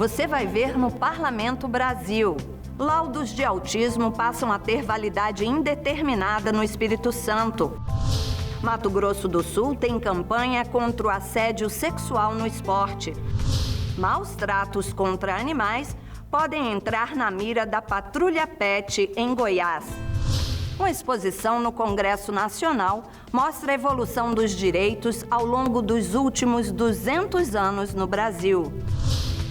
você vai ver no Parlamento Brasil. Laudos de autismo passam a ter validade indeterminada no Espírito Santo. Mato Grosso do Sul tem campanha contra o assédio sexual no esporte. Maus tratos contra animais podem entrar na mira da Patrulha Pet em Goiás. Uma exposição no Congresso Nacional mostra a evolução dos direitos ao longo dos últimos 200 anos no Brasil.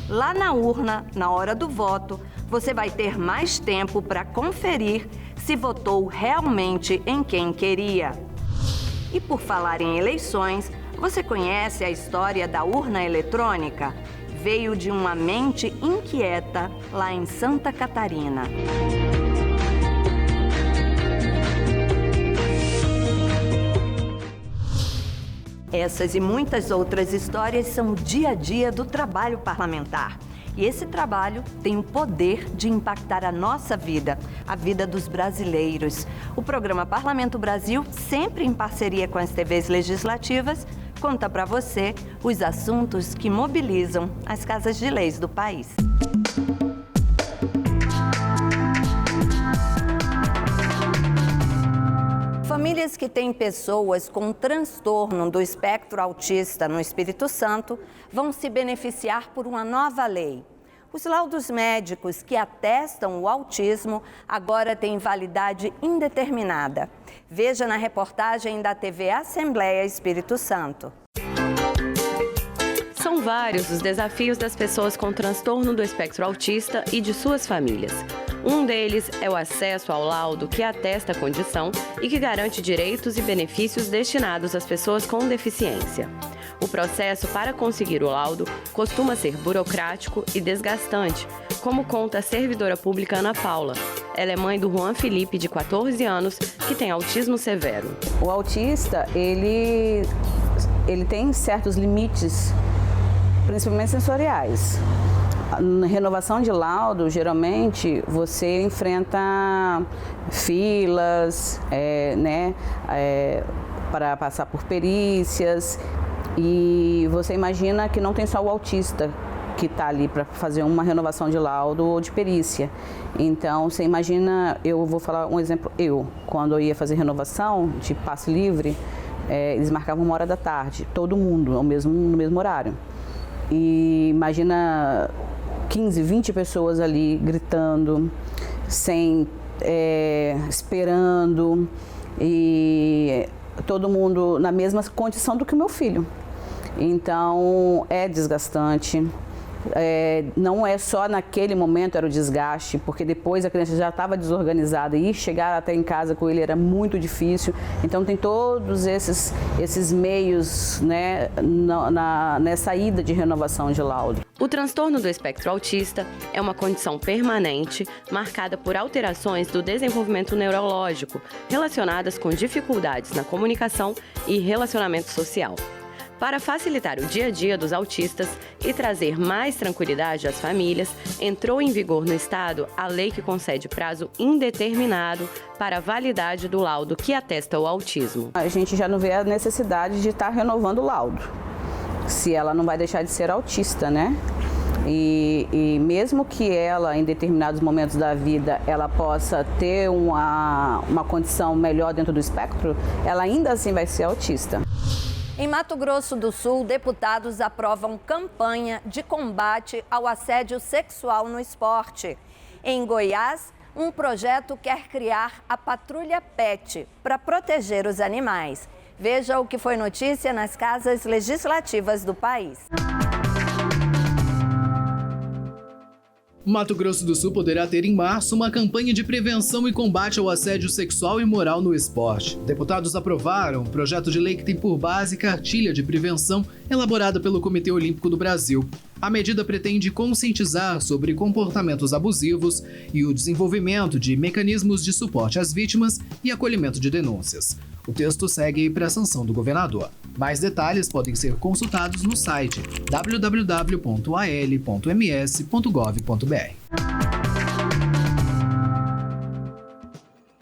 Lá na urna, na hora do voto, você vai ter mais tempo para conferir se votou realmente em quem queria. E por falar em eleições, você conhece a história da urna eletrônica? Veio de uma mente inquieta lá em Santa Catarina. Essas e muitas outras histórias são o dia a dia do trabalho parlamentar. E esse trabalho tem o poder de impactar a nossa vida, a vida dos brasileiros. O programa Parlamento Brasil, sempre em parceria com as TVs legislativas, conta para você os assuntos que mobilizam as casas de leis do país. Famílias que têm pessoas com transtorno do espectro autista no Espírito Santo vão se beneficiar por uma nova lei. Os laudos médicos que atestam o autismo agora têm validade indeterminada. Veja na reportagem da TV Assembleia Espírito Santo. São vários os desafios das pessoas com transtorno do espectro autista e de suas famílias. Um deles é o acesso ao laudo que atesta a condição e que garante direitos e benefícios destinados às pessoas com deficiência. O processo para conseguir o laudo costuma ser burocrático e desgastante, como conta a servidora pública Ana Paula. Ela é mãe do Juan Felipe, de 14 anos, que tem autismo severo. O autista, ele tem certos limites, principalmente sensoriais. Na renovação de laudo, geralmente, você enfrenta filas, para passar por perícias, e você imagina que não tem só o autista que está ali para fazer uma renovação de laudo ou de perícia. Então, você imagina, eu vou falar um exemplo, quando eu ia fazer renovação de passe livre, eles marcavam 13h, todo mundo no mesmo horário. E imagina 15, 20 pessoas ali gritando, esperando, e todo mundo na mesma condição do que o meu filho. Então, é desgastante. Não é só naquele momento era o desgaste, porque depois a criança já estava desorganizada e chegar até em casa com ele era muito difícil. Então tem todos esses meios, né, nessa ida de renovação de laudo. O transtorno do espectro autista é uma condição permanente marcada por alterações do desenvolvimento neurológico relacionadas com dificuldades na comunicação e relacionamento social. Para facilitar o dia a dia dos autistas e trazer mais tranquilidade às famílias, entrou em vigor no Estado a lei que concede prazo indeterminado para a validade do laudo que atesta o autismo. A gente já não vê a necessidade de estar renovando o laudo, se ela não vai deixar de ser autista, né? E mesmo que ela, em determinados momentos da vida, ela possa ter uma condição melhor dentro do espectro, ela ainda assim vai ser autista. Em Mato Grosso do Sul, deputados aprovam campanha de combate ao assédio sexual no esporte. Em Goiás, um projeto quer criar a Patrulha Pet para proteger os animais. Veja o que foi notícia nas casas legislativas do país. Mato Grosso do Sul poderá ter em março uma campanha de prevenção e combate ao assédio sexual e moral no esporte. Deputados aprovaram um projeto de lei que tem por base cartilha de prevenção elaborada pelo Comitê Olímpico do Brasil. A medida pretende conscientizar sobre comportamentos abusivos e o desenvolvimento de mecanismos de suporte às vítimas e acolhimento de denúncias. O texto segue para a sanção do governador. Mais detalhes podem ser consultados no site www.al.ms.gov.br.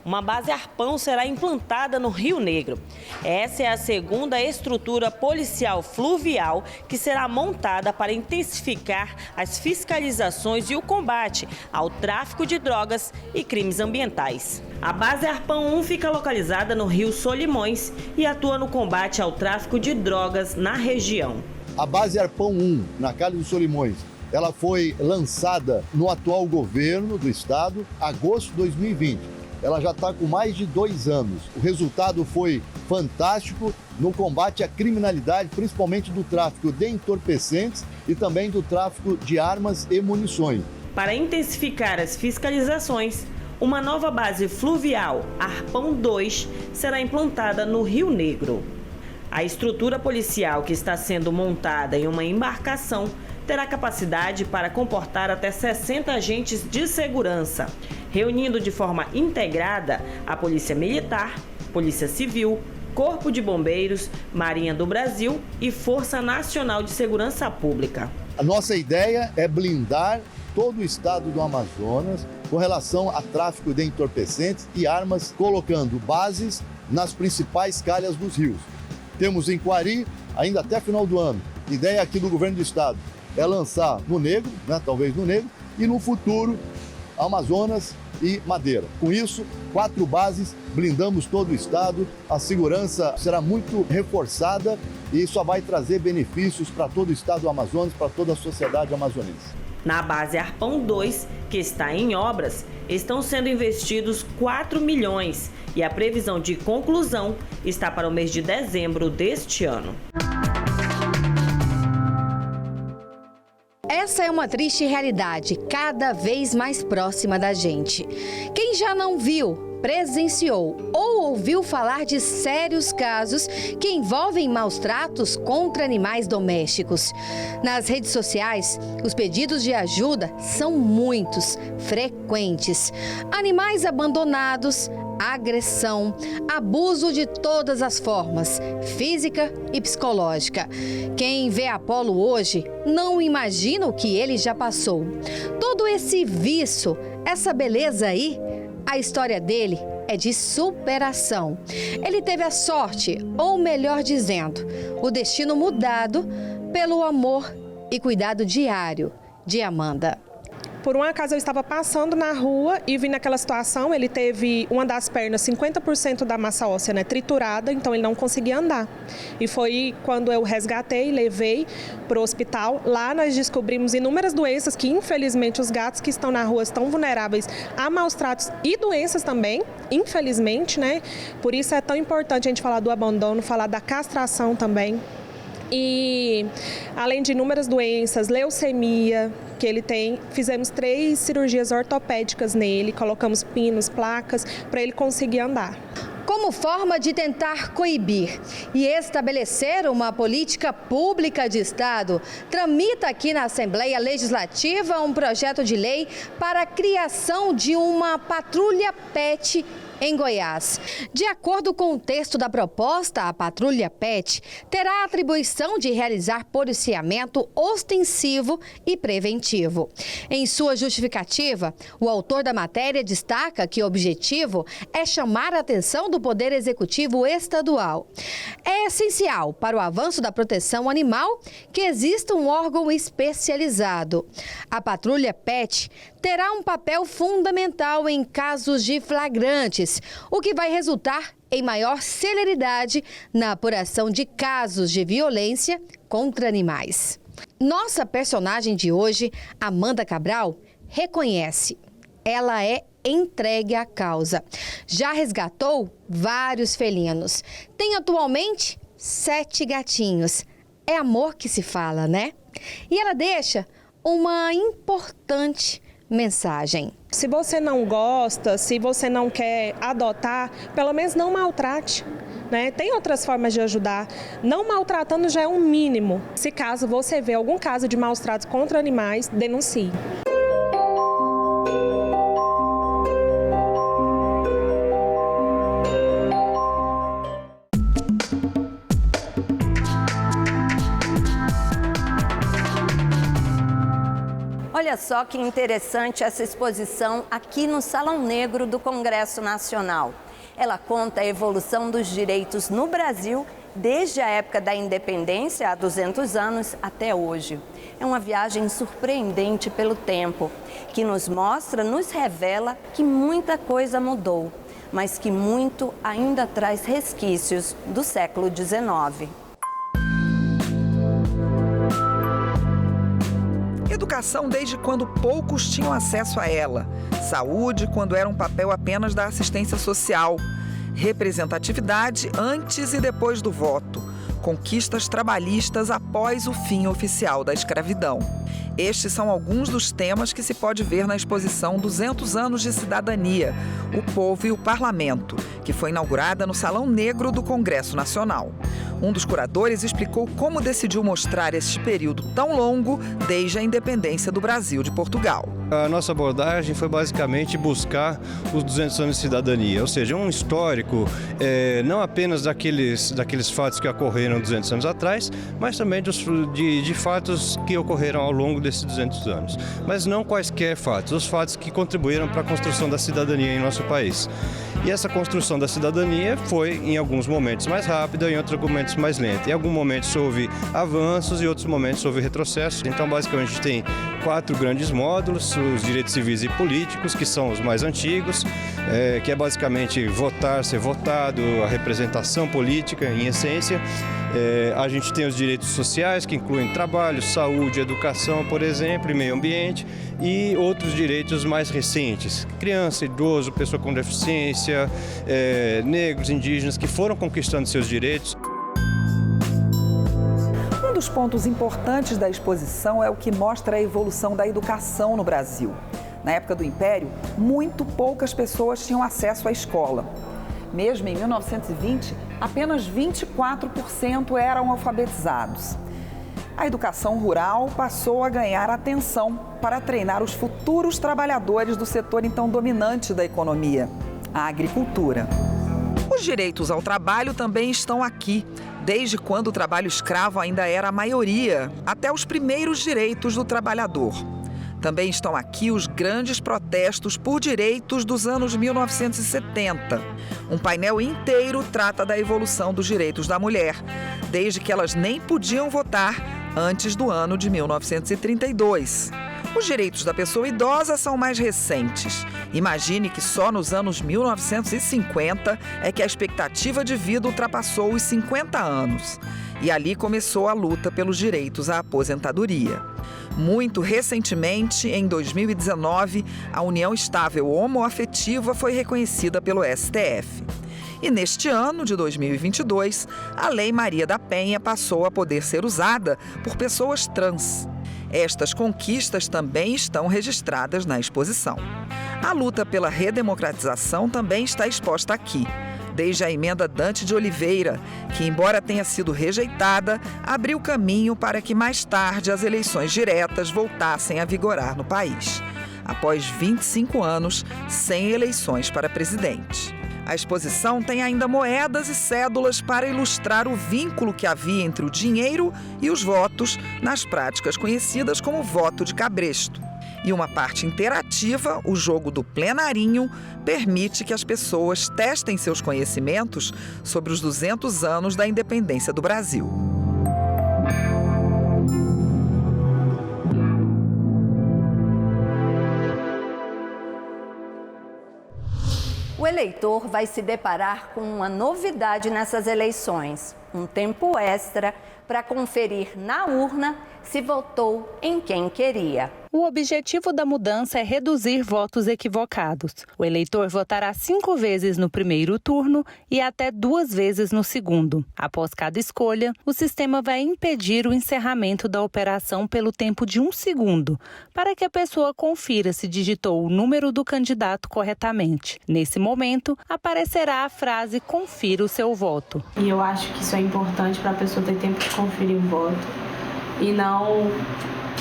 uma base arpão será implantada no Rio Negro. Essa é a segunda estrutura policial fluvial que será montada para intensificar as fiscalizações e o combate ao tráfico de drogas e crimes ambientais. A base Arpão 1 fica localizada no Rio Solimões e atua no combate ao tráfico de drogas na região. A base Arpão 1, na Calha dos Solimões, ela foi lançada no atual governo do estado, agosto de 2020. Ela já está com mais de 2 anos. O resultado foi fantástico no combate à criminalidade, principalmente do tráfico de entorpecentes e também do tráfico de armas e munições. Para intensificar as fiscalizações, uma nova base fluvial, Arpão 2, será implantada no Rio Negro. A estrutura policial que está sendo montada em uma embarcação terá capacidade para comportar até 60 agentes de segurança, reunindo de forma integrada a Polícia Militar, Polícia Civil, Corpo de Bombeiros, Marinha do Brasil e Força Nacional de Segurança Pública. A nossa ideia é blindar todo o estado do Amazonas com relação a tráfico de entorpecentes e armas, colocando bases nas principais calhas dos rios. Temos em Quari, ainda até final do ano. A ideia aqui do governo do estado é lançar no Negro, talvez no Negro, e no futuro, Amazonas e Madeira. Com isso, 4 bases, blindamos todo o estado, a segurança será muito reforçada e só vai trazer benefícios para todo o estado do Amazonas, para toda a sociedade amazonense. Na base Arpão 2, que está em obras, estão sendo investidos 4 milhões e a previsão de conclusão está para o mês de dezembro deste ano. Essa é uma triste realidade, cada vez mais próxima da gente. Quem já não viu, presenciou ou ouviu falar de sérios casos que envolvem maus tratos contra animais domésticos? Nas redes sociais, os pedidos de ajuda são muitos, frequentes. Animais abandonados, agressão, abuso de todas as formas, física e psicológica. Quem vê Apolo hoje não imagina o que ele já passou. Todo esse vício, essa beleza aí, a história dele é de superação. Ele teve a sorte, ou melhor dizendo, o destino mudado pelo amor e cuidado diário de Amanda. Por um acaso eu estava passando na rua e vi naquela situação, ele teve uma das pernas, 50% da massa óssea, triturada, então ele não conseguia andar. E foi quando eu resgatei, levei para o hospital. Lá nós descobrimos inúmeras doenças que, infelizmente, os gatos que estão na rua estão vulneráveis a maus tratos e doenças também, infelizmente, Por isso é tão importante a gente falar do abandono, falar da castração também. E além de inúmeras doenças, leucemia que ele tem, fizemos 3 cirurgias ortopédicas nele, colocamos pinos, placas, para ele conseguir andar. Como forma de tentar coibir e estabelecer uma política pública de Estado, tramita aqui na Assembleia Legislativa um projeto de lei para a criação de uma patrulha PET em Goiás. De acordo com o texto da proposta, a patrulha PET terá a atribuição de realizar policiamento ostensivo e preventivo. Em sua justificativa, o autor da matéria destaca que o objetivo é chamar a atenção do Poder Executivo Estadual. É essencial para o avanço da proteção animal que exista um órgão especializado. A patrulha PET terá um papel fundamental em casos de flagrantes, o que vai resultar em maior celeridade na apuração de casos de violência contra animais. Nossa personagem de hoje, Amanda Cabral, reconhece. Ela é entregue à causa. Já resgatou vários felinos. Tem atualmente 7 gatinhos. É amor que se fala, né? E ela deixa uma importante mensagem. Se você não gosta, se você não quer adotar, pelo menos não maltrate. Tem outras formas de ajudar. Não maltratando já é um mínimo. Se caso você vê algum caso de maus tratos contra animais, denuncie. Olha Olha só que interessante essa exposição aqui no Salão Negro do Congresso Nacional. Ela conta a evolução dos direitos no Brasil desde a época da independência, há 200 anos, até hoje. É uma viagem surpreendente pelo tempo, que nos mostra, nos revela que muita coisa mudou, mas que muito ainda traz resquícios do século XIX. Educação desde quando poucos tinham acesso a ela. Saúde quando era um papel apenas da assistência social. Representatividade antes e depois do voto. Conquistas trabalhistas após o fim oficial da escravidão. Estes são alguns dos temas que se pode ver na exposição 200 anos de cidadania, o povo e o parlamento, que foi inaugurada no Salão Negro do Congresso Nacional. Um dos curadores explicou como decidiu mostrar este período tão longo desde a independência do Brasil de Portugal. A nossa abordagem foi basicamente buscar os 200 anos de cidadania, ou seja, um histórico não apenas daqueles fatos que ocorreram 200 anos atrás, mas também de fatos que ocorreram ao longo desses 200 anos. Mas não quaisquer fatos, os fatos que contribuíram para a construção da cidadania em nosso país. E essa construção da cidadania foi, em alguns momentos, mais rápida, em outros momentos mais lenta. Em alguns momentos houve avanços e outros momentos houve retrocessos. Então, basicamente, a gente tem 4 grandes módulos, os direitos civis e políticos, que são os mais antigos, que é basicamente votar, ser votado, a representação política, em essência. A gente tem os direitos sociais, que incluem trabalho, saúde, educação, por exemplo, e meio ambiente, e outros direitos mais recentes, criança, idoso, pessoa com deficiência, negros, indígenas, que foram conquistando seus direitos. Um dos pontos importantes da exposição é o que mostra a evolução da educação no Brasil. Na época do Império, muito poucas pessoas tinham acesso à escola. Mesmo em 1920, apenas 24% eram alfabetizados. A educação rural passou a ganhar atenção para treinar os futuros trabalhadores do setor então dominante da economia, a agricultura. Os direitos ao trabalho também estão aqui, desde quando o trabalho escravo ainda era a maioria, até os primeiros direitos do trabalhador. Também estão aqui os grandes protestos por direitos dos anos 1970. Um painel inteiro trata da evolução dos direitos da mulher, desde que elas nem podiam votar antes do ano de 1932. Os direitos da pessoa idosa são mais recentes. Imagine que só nos anos 1950 é que a expectativa de vida ultrapassou os 50 anos. E ali começou a luta pelos direitos à aposentadoria. Muito recentemente, em 2019, a união estável homoafetiva foi reconhecida pelo STF. E neste ano de 2022, a Lei Maria da Penha passou a poder ser usada por pessoas trans. Estas conquistas também estão registradas na exposição. A luta pela redemocratização também está exposta aqui. Desde a emenda Dante de Oliveira, que, embora tenha sido rejeitada, abriu caminho para que mais tarde as eleições diretas voltassem a vigorar no país, após 25 anos sem eleições para presidente. A exposição tem ainda moedas e cédulas para ilustrar o vínculo que havia entre o dinheiro e os votos nas práticas conhecidas como voto de cabresto. E uma parte interativa, o jogo do plenarinho, permite que as pessoas testem seus conhecimentos sobre os 200 anos da independência do Brasil. O eleitor vai se deparar com uma novidade nessas eleições: um tempo extra para conferir na urna se votou em quem queria. O objetivo da mudança é reduzir votos equivocados. O eleitor votará 5 vezes no primeiro turno e até 2 vezes no segundo. Após cada escolha, o sistema vai impedir o encerramento da operação pelo tempo de 1 segundo, para que a pessoa confira se digitou o número do candidato corretamente. Nesse momento, aparecerá a frase "confira o seu voto". E eu acho que isso é importante para a pessoa ter tempo de conferir o voto e não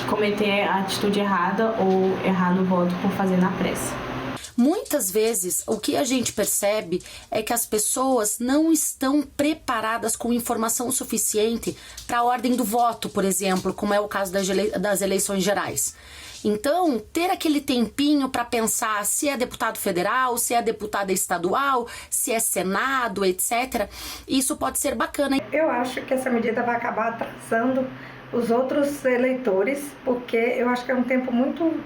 cometer a atitude errada ou errar no voto por fazer na pressa. Muitas vezes, o que a gente percebe é que as pessoas não estão preparadas com informação suficiente para a ordem do voto, por exemplo, como é o caso das eleições gerais. Então, ter aquele tempinho para pensar se é deputado federal, se é deputada estadual, se é Senado, etc., isso pode ser bacana. Eu acho que essa medida vai acabar atrasando os outros eleitores, porque eu acho que é um tempo muito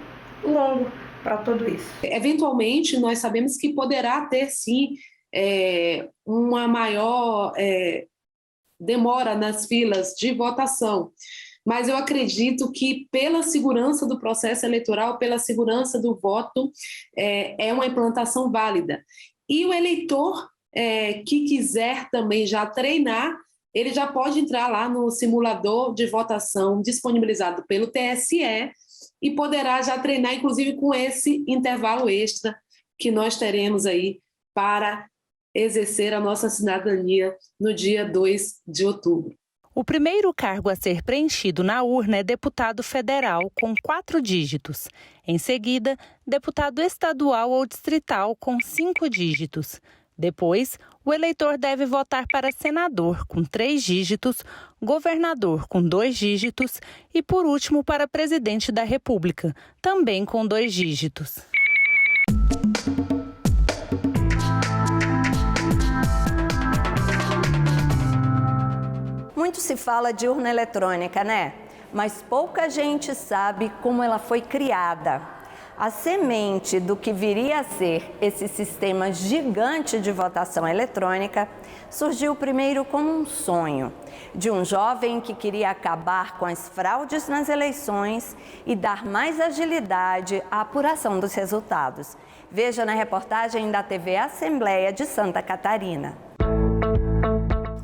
longo para tudo isso. Eventualmente, nós sabemos que poderá ter, sim, uma maior demora nas filas de votação. Mas eu acredito que, pela segurança do processo eleitoral, pela segurança do voto, é uma implantação válida. E o eleitor que quiser também já treinar, ele já pode entrar lá no simulador de votação disponibilizado pelo TSE e poderá já treinar, inclusive, com esse intervalo extra que nós teremos aí para exercer a nossa cidadania no dia 2 de outubro. O primeiro cargo a ser preenchido na urna é deputado federal, com 4 dígitos. Em seguida, deputado estadual ou distrital, com 5 dígitos. Depois, o eleitor deve votar para senador, com 3 dígitos, governador, com 2 dígitos e, por último, para presidente da República, também com 2 dígitos. Muito se fala de urna eletrônica, né? Mas pouca gente sabe como ela foi criada. A semente do que viria a ser esse sistema gigante de votação eletrônica surgiu primeiro como um sonho de um jovem que queria acabar com as fraudes nas eleições e dar mais agilidade à apuração dos resultados. Veja na reportagem da TV Assembleia de Santa Catarina.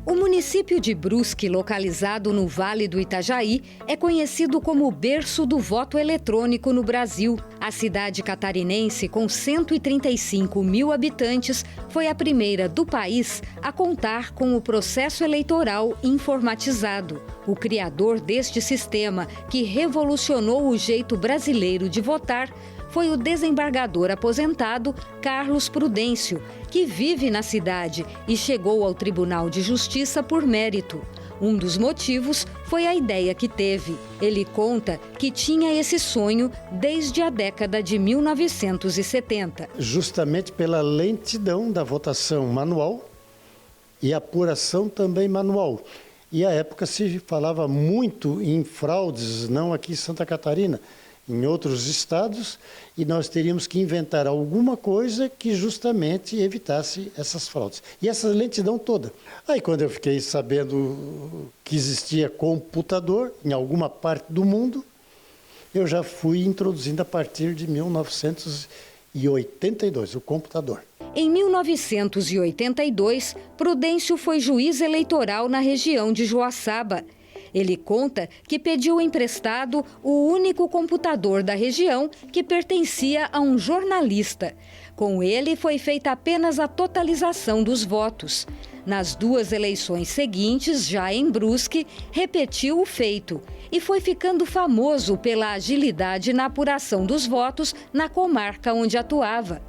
O município de Brusque, localizado no Vale do Itajaí, é conhecido como o berço do voto eletrônico no Brasil. A cidade catarinense, com 135 mil habitantes, foi a primeira do país a contar com o processo eleitoral informatizado. O criador deste sistema, que revolucionou o jeito brasileiro de votar, foi o desembargador aposentado Carlos Prudêncio, que vive na cidade e chegou ao Tribunal de Justiça por mérito. Um dos motivos foi a ideia que teve. Ele conta que tinha esse sonho desde a década de 1970. Justamente pela lentidão da votação manual e apuração também manual. E à época se falava muito em fraudes, não aqui em Santa Catarina, em outros estados, e nós teríamos que inventar alguma coisa que justamente evitasse essas fraudes. E essa lentidão toda. Aí quando eu fiquei sabendo que existia computador em alguma parte do mundo, eu já fui introduzindo a partir de 1982 o computador. Em 1982, Prudêncio foi juiz eleitoral na região de Joaçaba. Ele conta que pediu emprestado o único computador da região que pertencia a um jornalista. Com ele foi feita apenas a totalização dos votos. Nas 2 eleições seguintes, já em Brusque, repetiu o feito e foi ficando famoso pela agilidade na apuração dos votos na comarca onde atuava.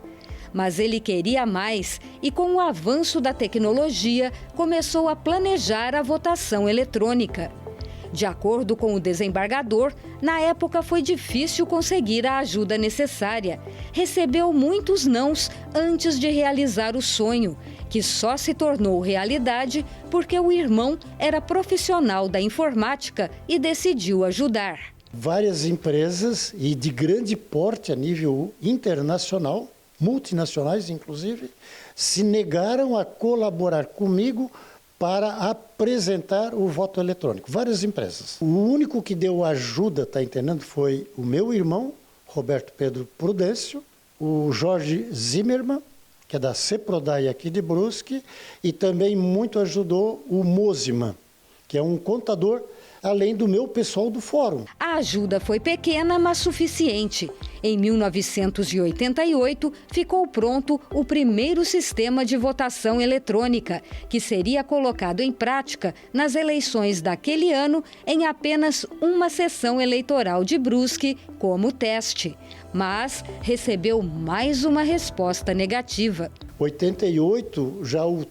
Mas ele queria mais e, com o avanço da tecnologia, começou a planejar a votação eletrônica. De acordo com o desembargador, na época foi difícil conseguir a ajuda necessária. Recebeu muitos nãos antes de realizar o sonho, que só se tornou realidade porque o irmão era profissional da informática e decidiu ajudar. Várias empresas, e de grande porte a nível internacional, multinacionais inclusive, se negaram a colaborar comigo para apresentar o voto eletrônico. Várias empresas. O único que deu ajuda, está entendendo, foi o meu irmão, Roberto Pedro Prudêncio, o Jorge Zimmermann, que é da Ceprodai aqui de Brusque, e também muito ajudou o Mosiman, que é um contador além do meu pessoal do fórum. A ajuda foi pequena, mas suficiente. Em 1988, ficou pronto o primeiro sistema de votação eletrônica, que seria colocado em prática nas eleições daquele ano em apenas uma sessão eleitoral de Brusque como teste. Mas recebeu mais uma resposta negativa. 88, já o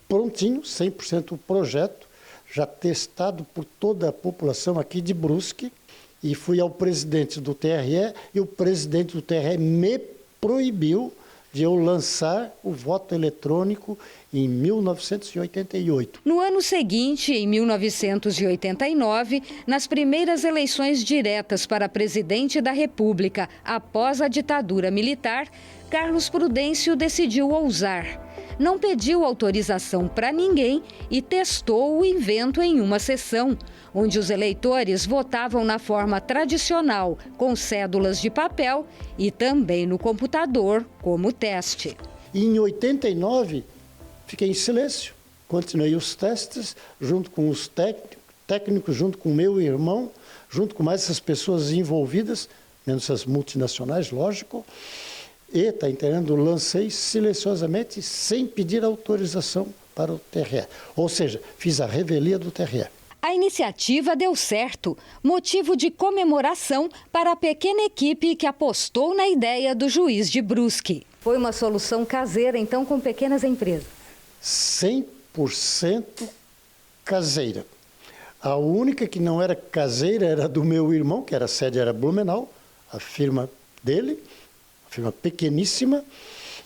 prontinho, 100% o projeto, já testado por toda a população aqui de Brusque, e fui ao presidente do TRE, e o presidente do TRE me proibiu de eu lançar o voto eletrônico em 1988. No ano seguinte, em 1989, nas primeiras eleições diretas para presidente da República após a ditadura militar, Carlos Prudêncio decidiu ousar. Não pediu autorização para ninguém e testou o invento em uma sessão, onde os eleitores votavam na forma tradicional, com cédulas de papel, e também no computador, como teste. Em 89, fiquei em silêncio, continuei os testes, junto com os técnicos, junto com meu irmão, junto com mais essas pessoas envolvidas, menos as multinacionais, lógico. E, está entendendo, lancei silenciosamente, sem pedir autorização para o TRE. Ou seja, fiz a revelia do TRE. A iniciativa deu certo, motivo de comemoração para a pequena equipe que apostou na ideia do juiz de Brusque. Foi uma solução caseira, então, com pequenas empresas? 100% caseira. A única que não era caseira era do meu irmão, que a sede era Blumenau, a firma dele, firma pequeníssima,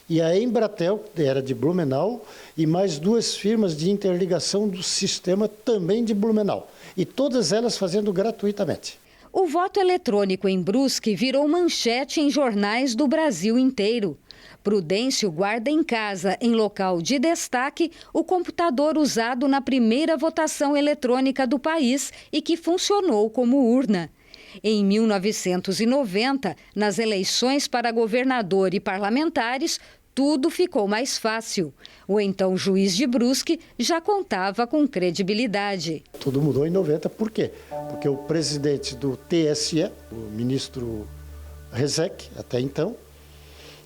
e a Embratel, que era de Blumenau, e mais 2 firmas de interligação do sistema também de Blumenau. E todas elas fazendo gratuitamente. O voto eletrônico em Brusque virou manchete em jornais do Brasil inteiro. Prudêncio guarda em casa, em local de destaque, o computador usado na primeira votação eletrônica do país e que funcionou como urna. Em 1990, nas eleições para governador e parlamentares, tudo ficou mais fácil. O então juiz de Brusque já contava com credibilidade. Tudo mudou em 90, por quê? Porque o presidente do TSE, o ministro Rezec, até então,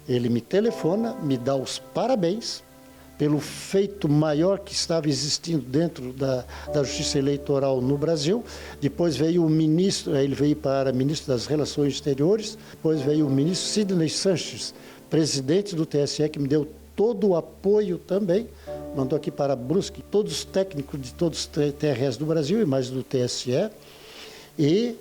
ele me telefona, me dá os parabéns pelo feito maior que estava existindo dentro da Justiça Eleitoral no Brasil. Depois veio o ministro, ele veio para ministro das Relações Exteriores, depois veio o ministro Sidney Sanches, presidente do TSE, que me deu todo o apoio também, mandou aqui para Brusque todos os técnicos de todos os TREs do Brasil e mais do TSE, e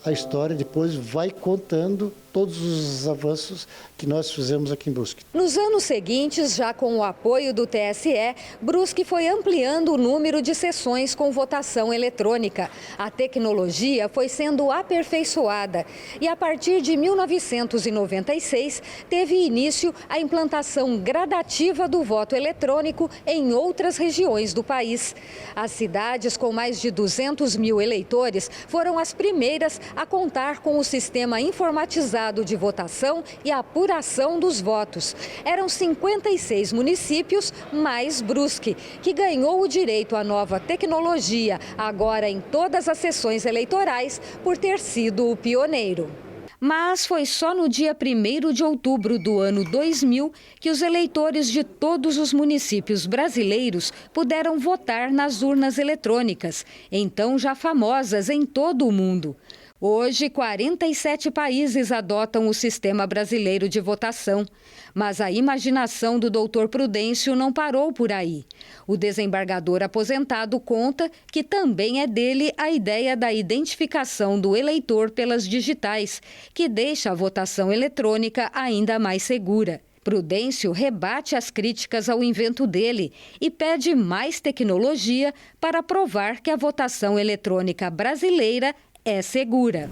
a história depois vai contando todos os avanços que nós fizemos aqui em Brusque. Nos anos seguintes, já com o apoio do TSE, Brusque foi ampliando o número de sessões com votação eletrônica. A tecnologia foi sendo aperfeiçoada e, a partir de 1996, teve início a implantação gradativa do voto eletrônico em outras regiões do país. As cidades com mais de 200 mil eleitores foram as primeiras a contar com o sistema informatizado de votação e apuração dos votos. Eram 56 municípios mais Brusque, que ganhou o direito à nova tecnologia, agora em todas as sessões eleitorais, por ter sido o pioneiro. Mas foi só no dia 1º de outubro do ano 2000 que os eleitores de todos os municípios brasileiros puderam votar nas urnas eletrônicas, então já famosas em todo o mundo. Hoje, 47 países adotam o sistema brasileiro de votação. Mas a imaginação do doutor Prudêncio não parou por aí. O desembargador aposentado conta que também é dele a ideia da identificação do eleitor pelas digitais, que deixa a votação eletrônica ainda mais segura. Prudêncio rebate as críticas ao invento dele e pede mais tecnologia para provar que a votação eletrônica brasileira é segura.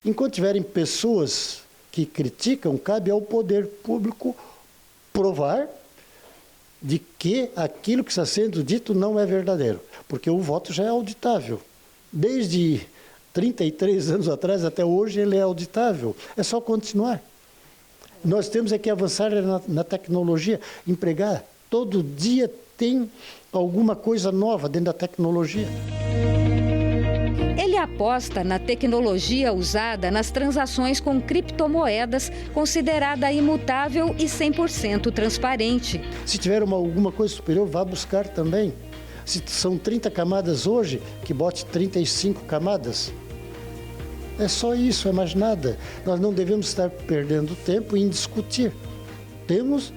Enquanto tiverem pessoas que criticam, cabe ao poder público provar de que aquilo que está sendo dito não é verdadeiro, porque o voto já é auditável. Desde 33 anos atrás até hoje ele é auditável, é só continuar. Nós temos é que avançar na tecnologia, empregar. Todo dia tem alguma coisa nova dentro da tecnologia. aposta na tecnologia usada nas transações com criptomoedas, considerada imutável e 100% transparente. Se tiver alguma coisa superior, vá buscar também. Se são 30 camadas hoje, que bote 35 camadas. É só isso, é mais nada. Nós não devemos estar perdendo tempo em discutir. Temos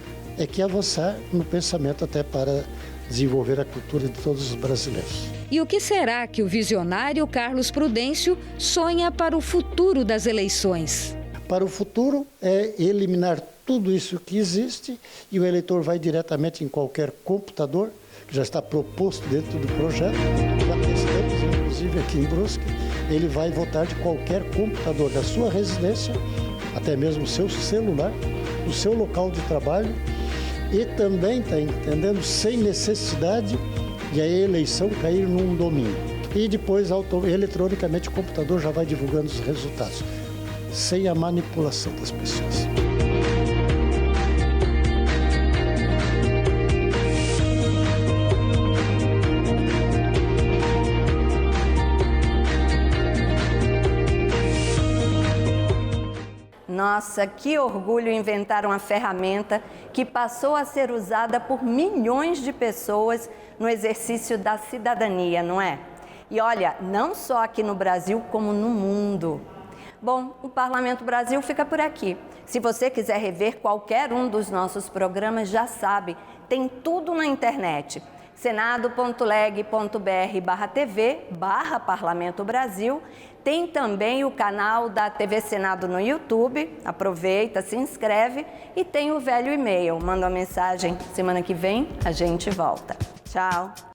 que avançar no pensamento até para desenvolver a cultura de todos os brasileiros. E o que será que o visionário Carlos Prudêncio sonha para o futuro das eleições? Para o futuro é eliminar tudo isso que existe e o eleitor vai diretamente em qualquer computador, que já está proposto dentro do projeto, já testamos, inclusive aqui em Brusque, ele vai votar de qualquer computador da sua residência, até mesmo o seu celular, o seu local de trabalho e também, está entendendo, sem necessidade de a eleição cair num domingo. E depois, eletronicamente, o computador já vai divulgando os resultados, sem a manipulação das pessoas. Nossa, que orgulho inventar uma ferramenta que passou a ser usada por milhões de pessoas no exercício da cidadania, não é? E olha, não só aqui no Brasil, como no mundo. Bom, o Parlamento Brasil fica por aqui. Se você quiser rever qualquer um dos nossos programas, já sabe, tem tudo na internet. senado.leg.br/tv/Parlamento Brasil. Tem também o canal da TV Senado no YouTube. Aproveita, se inscreve e tem o velho e-mail. Manda uma mensagem. Semana que vem a gente volta. Tchau!